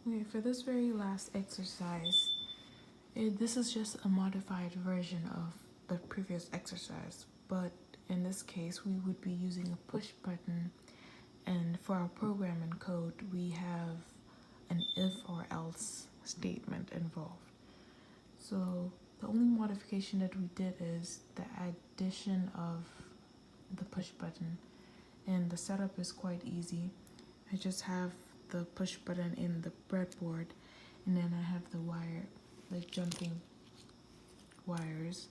Okay, for this very last exercise, this is just a modified version of the previous exercise, but in this case, we would be using a push button, and for our program and code, we have an if or else statement involved. So the only modification that we did is the addition of the push button, and the setup is quite easy. I just have the push button in the breadboard, and then I have the jumping wires,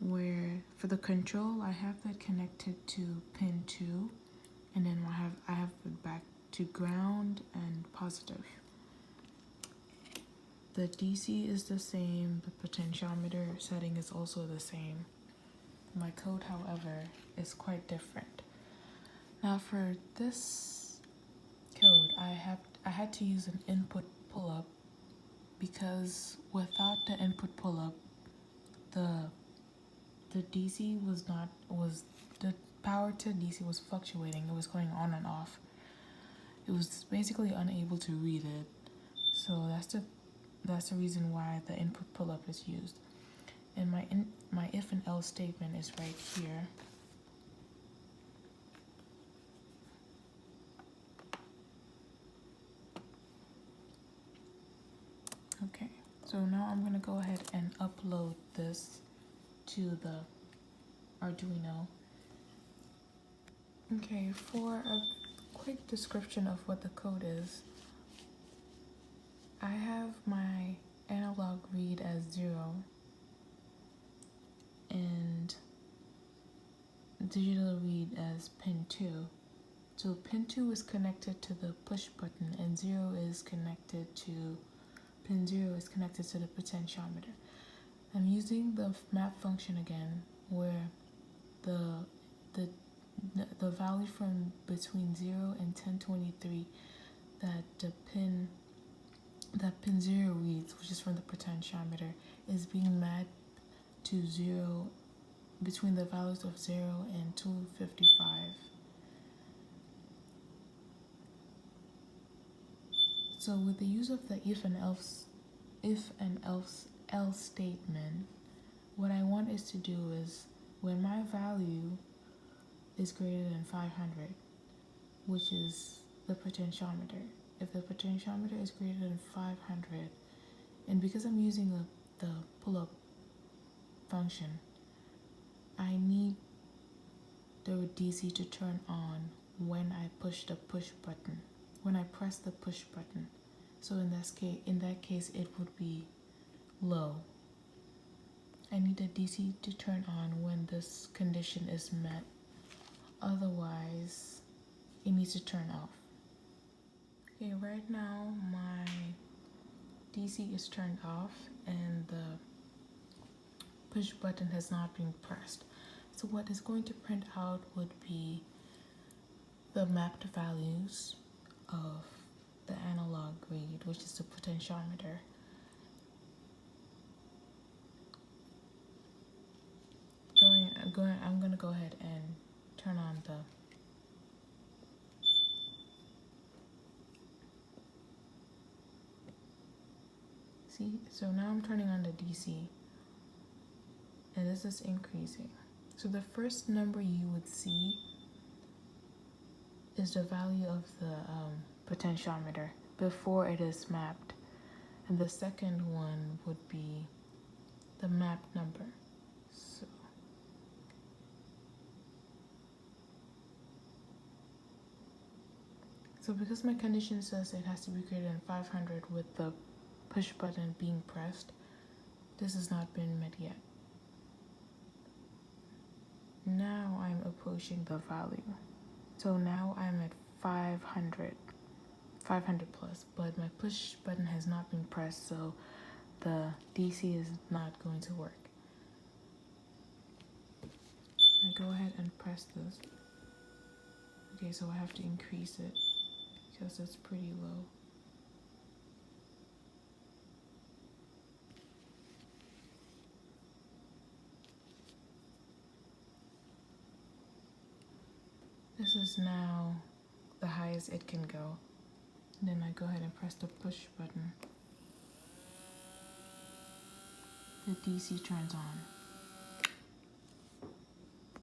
where for the control I have that connected to pin 2, and then I have it back to ground and positive. The DC is the same, the potentiometer setting is also the same. My code, however, is quite different. Now for this code, I had to use an input pull-up, because without the input pull-up, the DC was the power to DC was fluctuating. It was going on and off. It was basically unable to read it. So that's the reason why the input pull-up is used. And my if and else statement is right here. Okay, so now I'm gonna go ahead and upload this to the Arduino. Okay, for a quick description of what the code is, I have my analog read as 0 and digital read as pin 2. So pin 2 is connected to the push button, and pin 0 is connected to the potentiometer. I'm using the map function again, where the value from between 0 and 1023 that pin 0 reads, which is from the potentiometer, is being mapped to 0 between the values of 0 and 255. So with the use of the if and else statement, what I want is to do is, when my value is greater than 500, which is the potentiometer, if the potentiometer is greater than 500, and because I'm using the pull-up function, I need the DC to turn on when I press the push button. So in that case, it would be low. I need the DC to turn on when this condition is met. Otherwise, it needs to turn off. Okay, right now my DC is turned off and the push button has not been pressed. So what is going to print out would be the mapped values of the analog read, which is the potentiometer. I'm gonna go ahead and turn on the see. So now I'm turning on the DC, and this is increasing. So the first number you would see is the value of the potentiometer before it is mapped, and the second one would be the mapped number. So because my condition says it has to be greater than 500 with the push button being pressed, this has not been met yet. Now I'm approaching the value. So now I'm at 500 plus, but my push button has not been pressed, so the DC is not going to work. I go ahead and press this. Okay, so I have to increase it because it's pretty low. This is now the highest it can go. Then I go ahead and press the push button. The DC turns on.